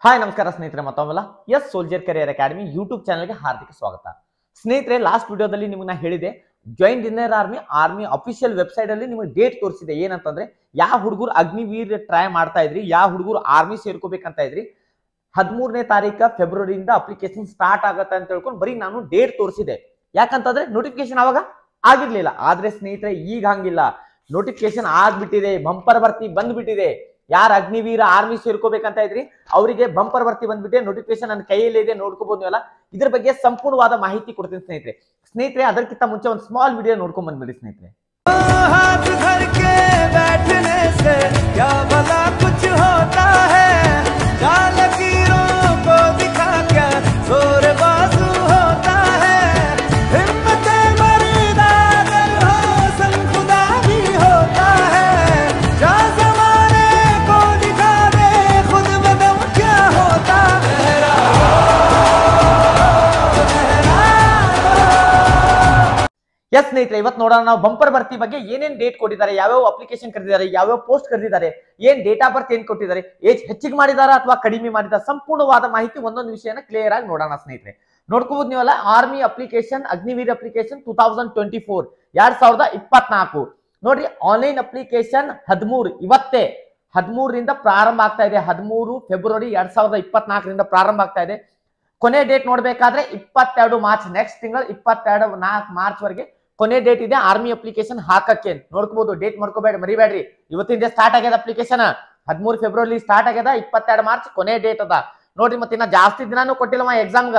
Hi ನಮಸ್ಕಾರ ಸ್ನೇಹಿತರೆ, ಮತ್ತೊಮ್ಮೆ S soldier career academy YouTube ಚಾನಲ್ಗೆ ಹಾರ್ದಿಕ ಸ್ವಾಗತ. ಸ್ನೇಹಿತರೆ, ಲಾಸ್ಟ್ ವಿಡಿಯೋದಲ್ಲಿ ನಿಮಗೆ ಹೇಳಿದೆ join Indian army official website ಅಲ್ಲಿ ನಿಮಗೆ ಡೇಟ್ ತೋರಿಸಿದೆ. ಏನಂತಂದ್ರೆ ಯಾವ ಹುಡುಗರು ಅಗ್ನಿವೀರ್ ಟ್ರೈ ಮಾಡ್ತಾ ಇದ್ರಿ, ಯಾವ ಹುಡುಗರು ಆರ್ಮಿ ಸೇರ್ಕೋಬೇಕಂತ ಇದ್ರಿ, 13ನೇ ತಾರೀಕು ಫೆಬ್ರವರಿಯಿಂದ ಅಪ್ಲಿಕೇಶನ್ ಸ್ಟಾರ್ಟ್ ಆಗತ್ತೆ ಅಂತ ಹೇಳ್ಕೊಂಡು ಬರೀ ನಾನು ಡೇಟ್ ತೋರಿಸಿದೆ. ಯಾಕಂತಂದ್ರೆ ನೋಟಿಫಿಕೇಶನ್ ಅವಾಗ ಆಗಿರ್ಲಿಲ್ಲ. ಆದ್ರೆ ಸ್ನೇಹಿತರೆ ಈಗ ಹಂಗಿಲ್ಲ, ನೋಟಿಫಿಕೇಶನ್ ಆಗ್ಬಿಟ್ಟಿದೆ, ಬಂಪರ್ ಭರ್ತಿ ಬಂದ್ಬಿಟ್ಟಿದೆ. ಯಾರು ಅಗ್ನಿವೀರ ಆರ್ಮಿ ಸೇರ್ಕೋಬೇಕಂತ ಇದ್ರಿ ಅವರಿಗೆ ಬಂಪರ್ ಭರ್ತಿ ಬಂದ್ಬಿಟ್ಟೆ, ನೋಟಿಫಿಕೇಶನ್ ನನ್ನ ಕೈಯಲ್ಲಿ ಇದೆ, ನೋಡ್ಕೋಬಹುದು ನೀವಲ್ಲ. ಇದ್ರ ಬಗ್ಗೆ ಸಂಪೂರ್ಣವಾದ ಮಾಹಿತಿ ಕೊಡ್ತೀನಿ ಸ್ನೇಹಿತರೆ. ಅದಕ್ಕಿಂತ ಮುಂಚೆ ಒಂದು ಸ್ಮಾಲ್ ವಿಡಿಯೋ ನೋಡ್ಕೊಂಡ್ ಬಂದ್ಬಿಡಿ ಸ್ನೇಹಿತರೆ. ಎಸ್ ಸ್ನೇಹಿತರೆ, ಇವತ್ತು ನೋಡೋಣ ನಾವು ಬಂಪರ್ ಭರ್ತಿ ಬಗ್ಗೆ ಏನೇನ್ ಡೇಟ್ ಕೊಟ್ಟಿದ್ದಾರೆ, ಯಾವ್ಯಾವ ಅಪ್ಲಿಕೇಶನ್ ಕರೆದಿದ್ದಾರೆ, ಯಾವ್ಯಾವ ಪೋಸ್ಟ್ ಕರೆದಿದ್ದಾರೆ, ಏನ್ ಡೇಟ್ ಆಫ್ ಬರ್ತ್ ಏನ್ ಕೊಟ್ಟಿದ್ದಾರೆ, ಏಜ್ ಹೆಚ್ಚಿಗೆ ಮಾಡಿದಾರ ಅಥವಾ ಕಡಿಮೆ ಮಾಡಿದಾರ, ಸಂಪೂರ್ಣವಾದ ಮಾಹಿತಿ ಒಂದೊಂದು ವಿಷಯನ ಕ್ಲಿಯರ್ ಆಗಿ ನೋಡೋಣ ಸ್ನೇಹಿತರೆ. ನೋಡ್ಕೋಬಹುದು ನೀವಲ್ಲ, ಆರ್ಮಿ ಅಪ್ಲಿಕೇಶನ್ ಅಗ್ನಿವೀರ್ ಅಪ್ಲಿಕೇಶನ್ 2024 2024 ನೋಡ್ರಿ. ಆನ್ಲೈನ್ ಅಪ್ಲಿಕೇಶನ್ 13 ಇವತ್ತೇ 13ರಿಂದ ಪ್ರಾರಂಭ ಆಗ್ತಾ ಇದೆ. 13 ಫೆಬ್ರವರಿ 2024 ಪ್ರಾರಂಭ ಆಗ್ತಾ ಇದೆ. ಕೊನೆ ಡೇಟ್ ನೋಡ್ಬೇಕಾದ್ರೆ 22 ಮಾರ್ಚ್, ನೆಕ್ಸ್ಟ್ ತಿಂಗಳು 22 ಮಾರ್ಚ್ ವರೆಗೆ ಕೊನೆ ಡೇಟ್ ಇದೆ ಆರ್ಮಿ ಅಪ್ಲಿಕೇಶನ್ ಹಾಕಕ್ಕೆ. ನೋಡ್ಕೋಬಹುದು, ಡೇಟ್ ಮಾಡ್ಕೋಬೇಡಿ, ಮರಿಬೇಡ್ರಿ. ಇವತ್ತಿಂದ ಸ್ಟಾರ್ಟ್ ಆಗ್ಯದ ಅಪ್ಲಿಕೇಶನ್, 13 ಫೆಬ್ರವರಿ ಸ್ಟಾರ್ಟ್ ಆಗ್ಯದ, 22 ಮಾರ್ಚ್ ಕೊನೆ ಡೇಟ್ ಅದ ನೋಡ್ರಿ. ಮತ್ತೆ ಇನ್ನ ಜಾಸ್ತಿ ದಿನಾನು ಕೊಟ್ಟಿಲ್ಲವ ಎಕ್ಸಾಮ್ಗ.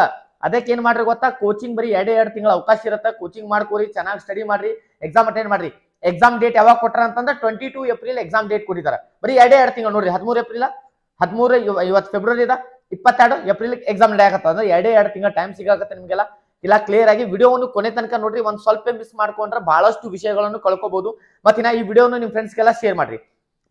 ಅದಕ್ಕೆ ಏನ್ ಮಾಡ್ರಿ ಗೊತ್ತಾ, ಕೋಚಿಂಗ್ ಬರೀ 2 ತಿಂಗಳ ಅವಕಾಶ ಇರುತ್ತೆ. ಕೋಚಿಂಗ್ ಮಾಡ್ಕೋರಿ, ಚೆನ್ನಾಗಿ ಸ್ಟಡಿ ಮಾಡ್ರಿ, ಎಕ್ಸಾಮ್ ಅಟೆಂಡ್ ಮಾಡ್ರಿ. ಎಕ್ಸಾಮ್ ಡೇಟ್ ಯಾವಾಗ ಕೊಟ್ಟಾರ ಅಂತಂದ್ರೆ 22 ಏಪ್ರಿಲ್ ಎಕ್ಸಾಮ್ ಡೇಟ್ ಕೊಟ್ಟಿದ್ದಾರೆ. ಬರೀ 2 ತಿಂಗಳು ನೋಡ್ರಿ. 13 ಏಪ್ರಿಲ್, 13 ಇವತ್ತು ಫೆಬ್ರವರಿ ಇದ, 22 ಏಪ್ರಿಲ್ ಎಕ್ಸಾಮ್ ನಡೆಯಕತ್ತ. ಅಂದ್ರೆ 2 ತಿಂಗಳ ಟೈಮ್ ಸಿಗಾಕತ್ತೆ ನಿಮ್ಗೆಲ್ಲ. ಇಲ್ಲ ಕ್ಲಿಯರ್ ಆಗಿ ವಿಡಿಯೋವನ್ನು ಕೊನೆ ತನಕ ನೋಡ್ರಿ. ಒಂದ್ ಸ್ವಲ್ಪ ಮಿಸ್ ಮಾಡ್ಕೊಂಡ್ರೆ ಬಹಳಷ್ಟು ವಿಷಯಗಳನ್ನು ಕಳ್ಕೋಬಹುದು. ಮತ್ತಿನ ಈ ವಿಡಿಯೋನು ನಿಮ್ ಫ್ರೆಂಡ್ಸ್ಗೆಲ್ಲ ಶೇರ್ ಮಾಡ್ರಿ.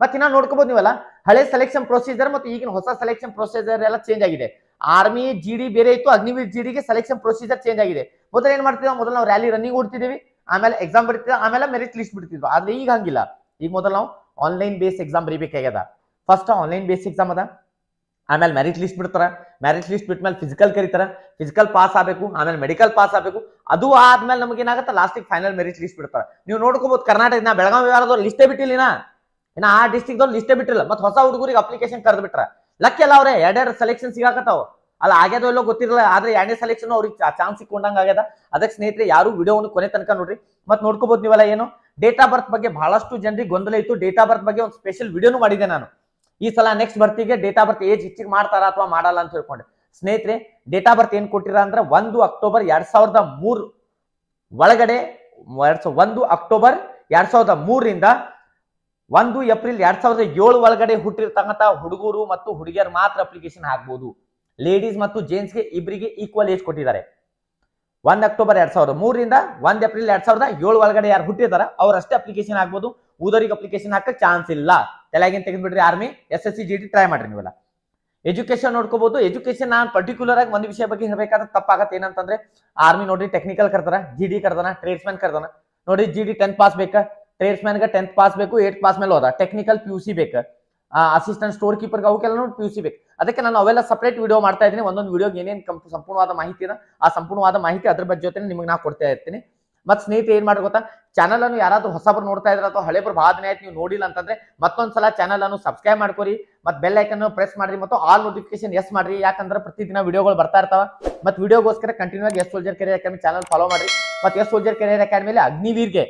ಮತ್ತಿನ ನೋಡ್ಕೋಬಹುದು ನೀವಲ್ಲ, ಹಳೆ ಸೆಲೆಕ್ಷನ್ ಪ್ರೊಸೀಜರ್ ಮತ್ತು ಈಗಿನ ಹೊಸ ಸೆಲೆಕ್ಷನ್ ಪ್ರೊಸೀಜರ್ ಎಲ್ಲ ಚೇಂಜ್ ಆಗಿದೆ. ಆರ್ಮಿ ಜಿಡಿ ಬೇರೆ ಇತ್ತು, ಅಗ್ನಿವೀರ್ ಜಿಡಿಗೆ ಸೆಲೆಕ್ಷನ್ ಪ್ರೊಸೀಜರ್ ಚೇಂಜ್ ಆಗಿದೆ. ಮೊದಲು ಏನ್ ಮಾಡ್ತೀವಿ, ಮೊದಲು ನಾವು ರ್ಯಾಲಿ ರನ್ನಿಂಗ್ ಓಡ್ತಿದೀವಿ, ಆಮೇಲೆ ಎಕ್ಸಾಮ್ ಬಿಡ್ತೀವಿ, ಆಮೇಲೆ ಮೆರಿಟ್ ಲಿಸ್ಟ್ ಬಿಡ್ತಿದ್ವಿ. ಆದ್ರೆ ಈಗ ಹಂಗಿಲ್ಲ. ಈಗ ಮೊದಲು ನಾವು ಆನ್ಲೈನ್ ಬೇಸ್ ಎಕ್ಸಾಮ್ ಬರೀಬೇಕಾಗ್ಯದ. ಫಸ್ಟ್ ಆನ್ಲೈನ್ ಬೇಸ್ ಎಕ್ಸಾಮ್ ಅದ, ಆಮೇಲೆ ಮೆರಿಟ್ ಲಿಸ್ಟ್ ಬಿಡ್ತಾರ. ಮೆರಿಟ್ ಲಿಸ್ಟ್ ಬಿಟ್ಮೇಲೆ ಫಿಸಿಕಲ್ ಕರೀತಾರ, ಫಿಸಿಕಲ್ ಪಾಸ್ ಆಗಬೇಕು, ಆಮೇಲೆ ಮೆಡಿಕಲ್ ಪಾಸ್ ಆಗಬೇಕು. ಅದು ಆದ್ಮೇಲೆ ನಮ್ಗೆ ಏನಾಗುತ್ತೆ, ಲಾಸ್ಟಿಗೆ ಫೈನಲ್ ಮೆರಿಟ್ ಲಿಸ್ಟ್ ಬಿಡ್ತಾರ. ನೀವು ನೋಡ್ಕೋಬಹುದು, ಕರ್ನಾಟಕ ಬೆಳಗಾವಿ ವಿಭಾಗದವ್ರು ಲಿಸ್ಟೇ ಬಿಟ್ಟಿಲ್ಲ, ಇನ್ನ ಆ ಡಿಸ್ಟ್ರಿಕ್ಟ್ ದವ್ರು ಲಿಸ್ಟೇ ಬಿಟ್ಟಿಲ್ಲ. ಮತ್ತೆ ಹೊಸ ಹುಡುಗರಿಗೆ ಅಪ್ಲಿಕೇಶನ್ ಕರೆದು ಬಿಟ್ರ. ಲಕ್ ಎಲ್ಲ ಅವ್ರೆ 2 ಸೆಲೆಕ್ಷನ್ ಸಿಗಾಕತ್ತಾವ. ಅಲ್ಲ ಆಗ್ಯದೋ ಎಲ್ಲೋ ಗೊತ್ತಿರಲ್ಲ, ಆದ್ರೆ 2ನೇ ಸೆಲೆಕ್ಷನ್ ಅವ್ರಿಗೆ ಚಾನ್ಸ್ ಸಿಕ್ಕೊಂಡಂಗ ಆಗ್ಯದ. ಅದಕ್ಕೆ ಸ್ನೇಹಿತರೆ ಯಾರು ವಿಡಿಯೋವನ್ನು ಕೊನೆ ತನಕ ನೋಡ್ರಿ. ಮತ್ತೆ ನೋಡ್ಕೋಬಹುದು ನೀವಲ್ಲ, ಏನು ಡೇಟ್ ಆಫ್ ಬರ್ತ್ ಬಗ್ಗೆ ಬಹಳಷ್ಟು ಜನರಿಗೆ ಗೊಂದಲ ಇತ್ತು. ಡೇಟ್ ಆಫ್ ಬರ್ತ್ ಬಗ್ಗೆ ಒಂದು ಸ್ಪೆಷಲ್ ವಿಡಿಯೋನು ಮಾಡಿದೆ ನಾನು. ಈ ಸಲ ನೆಕ್ಸ್ಟ್ ಬರ್ತಿಗೆ ಡೇಟ್ ಆಫ್ ಬರ್ತ್ ಏಜ್ ಹೆಚ್ಚಿಗೆ ಮಾಡ್ತಾರ ಅಥವಾ ಮಾಡಲ್ಲ ಅಂತ ಹೇಳ್ಕೊಂಡೆ. ಸ್ನೇಹಿತರೆ, ಡೇಟ್ ಆಫ್ ಬರ್ತ್ ಏನ್ ಕೊಟ್ಟಿರ ಅಂದ್ರೆ 1 ಅಕ್ಟೋಬರ್ 2003 ಒಳಗಡೆ, 1 ಅಕ್ಟೋಬರ್ 2003ರಿಂದ 1 ಏಪ್ರಿಲ್ 2007 ಒಳಗಡೆ ಹುಟ್ಟಿರ್ತಕ್ಕಂಥ ಹುಡುಗರು ಮತ್ತು ಹುಡುಗಿಯರು ಮಾತ್ರ ಅಪ್ಲಿಕೇಶನ್ ಹಾಕ್ಬಹುದು. ಲೇಡೀಸ್ ಮತ್ತು ಜೆಂಟ್ಸ್ ಗೆ ಇಬ್ಬರಿಗೆ ಈಕ್ವಲ್ ಏಜ್ ಕೊಟ್ಟಿದ್ದಾರೆ. 1 ಅಕ್ಟೋಬರ್ 2003ರಿಂದ 1 ಏಪ್ರಿಲ್ 2007 ಒಳಗಡೆ ಯಾರು ಹುಟ್ಟಿದಾರ ಅವ್ರಷ್ಟೇ ಅಪ್ಲಿಕೇಶನ್ ಹಾಕ್ಬಹುದು. ಊದರಿಗೆ ಅಪ್ಲಿಕೇಶನ್ ಹಾಕಕ್ ಚಾನ್ಸ್ ಇಲ್ಲ. ತೆಲಗಿನ ತೆಗೆದ್ಬಿಡ್ರಿ. ಆರ್ಮಿ SSC GD ಟ್ರೈ ಮಾಡ್ರಿ ನೀವೆಲ್ಲ. ಎಜುಕೇಶನ್ ನೋಡ್ಕೋಬಹುದು. ಎಜುಕೇಶನ್ ನಾನು ಪರ್ಟಿಕ್ಯುಲರ್ ಆಗಿ ಒಂದು ವಿಷಯ ಬಗ್ಗೆ ಹೇಳ್ಬೇಕಾದ್ರೆ ತಪ್ಪಾಗತ್ತೆ. ಏನಂತಂದ್ರೆ ಆರ್ಮಿ ನೋಡ್ರಿ ಟೆಕ್ನಿಕಲ್ ಕರ್ತಾರ, GD ಕರ್ದಾನ, ಟ್ರೇಡ್ಸ್ ಮ್ಯಾನ್ ಕರ್ದಾನ. ನೋಡ್ರಿ GD 10th ಪಾಸ್ ಬೇಕಾ, ಟ್ರೇಡ್ಸ್ ಮ್ಯಾನ್ ಗೆ 10th ಪಾಸ್ ಬೇಕು, 8th ಪಾಸ್ ಮೇಲೆ ಹೋದ. ಟೆಕ್ನಿಕಲ್ PUC ಬೇಕು, ಅಸಿಸ್ಟೆಂಟ್ ಸ್ಟೋರ್ ಕೀಪರ್ ಅವಕ್ಕೆಲ್ಲ PUC ಬೇಕು. ಅದಕ್ಕೆ ನಾನು ಅವೆಲ್ಲ ಸಪರೇಟ್ ವಿಡಿಯೋ ಮಾಡ್ತಾ ಇದ್ದೀನಿ. ಒಂದೊಂದು ವಿಡಿಯೋಗೆ ಏನೇನು ಸಂಪೂರ್ಣವಾದ ಮಾಹಿತಿ ಇದೆ, ಆ ಸಂಪೂರ್ಣವಾದ ಮಾಹಿತಿ ಅದ್ರ ಬಗ್ಗೆ ಜೊತೆ ನಿಮಗೆ ನಾ ಕೊಡ್ತಾ ಇರ್ತೀನಿ. ಮತ್ತೆ ಸ್ನೇಹಿತರೆ ಏನ್ ಮಾಡಿ ಗೊತ್ತಾ, ಚಾನಲ್ ಅನ್ನು ಯಾರಾದ್ರೂ ಹೊಸಬರು ನೋಡ್ತಾ ಇದ್ರೆ ಅಥವಾ ಹಳೆಬರು ಬಹಳ ದಿನ ಆಯ್ತು ನೀವು ನೋಡಿಲ್ಲ ಅಂತಂದ್ರೆ ಮತ್ತೊಂದ್ಸಲ ಚಾನಲ್ ಅನ್ನು ಸಬ್ಸ್ಕ್ರೈಬ್ ಮಾಡ್ಕೊರಿ, ಮತ್ತೆ ಬೆಲ್ ಐಕನ್ ಪ್ರೆಸ್ ಮಾಡ್ರಿ, ಮತ್ತು ಆಲ್ ನೋಟಿಫಿಕೇಶನ್ ಎಸ್ ಮಾಡ್ರಿ. ಯಾಕಂದ್ರೆ ಪ್ರತಿದಿನ ವಿಡಿಯೋಗಳು ಬರ್ತಾ ಇರ್ತಾವ. ಮತ್ತೆ ವಿಡಿಯೋಗೋಸ್ಕರ ಕಂಟಿನ್ಯೂ ಆಗಿ S soldier career academy channel follow ಮಾಡ್ರಿ. ಮತ್ತೆ ಎಸ್ ಸೋಲ್ಜರ್ ಕೆರಿಯರ್ ಅಕಾಡೆಮಿಲಿ ಅಗ್ನಿವೀರ್ಗೆ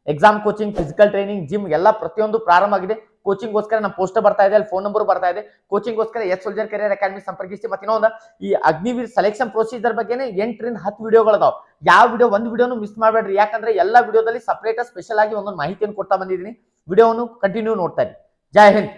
exam coaching, physical training, gym ಎಲ್ಲ ಪ್ರತಿಯೊಂದು ಪ್ರಾರಂಭ ಆಗಿದೆ. ಕೋಚಿಂಗ್ ಗೋಸ್ಕರ ನಮ್ಮ ಪೋಸ್ಟರ್ ಬರ್ತಾ ಇದೆ, ಅಲ್ಲಿ ಫೋನ್ ನಂಬರ್ ಬರ್ತಾ ಇದೆ. ಕೋಚಿಂಗ್ ಗೋಸ್ಕರ ಎಸ್ ಸೋಲ್ಜರ್ ಕೆರಿಯರ್ ಅಕಾಡೆಮಿ ಸಂಪರ್ಕಿಸಿ. ಮತ್ತೆ ಇನ್ನೊಂದು, ಈ ಅಗ್ನಿವೀರ್ ಸೆಲೆಕ್ಷನ್ ಪ್ರೊಸೀಜರ್ ಬಗ್ಗೆನೇ 8ರಿಂದ 10 ವಿಡಿಯೋಗಳದಾವ್. ಯಾವ ವಿಡಿಯೋ ಒಂದು ವಿಡಿಯೋನು ಮಿಸ್ ಮಾಡಬೇಡ್ರಿ. ಯಾಕಂದ್ರೆ ಎಲ್ಲ ವಿಡಿಯೋದಲ್ಲಿ ಸಪರೇಟ್ ಸ್ಪೆಷಲ್ ಆಗಿ ಒಂದೊಂದು ಮಾಹಿತಿಯನ್ನು ಕೊಡ್ತಾ ಬಂದಿದ್ದೀನಿ. ವಿಡಿಯೋವನ್ನು ಕಂಟಿನ್ಯೂ ನೋಡ್ತಾ ಇರಿ. ಜೈ ಹಿಂದ್.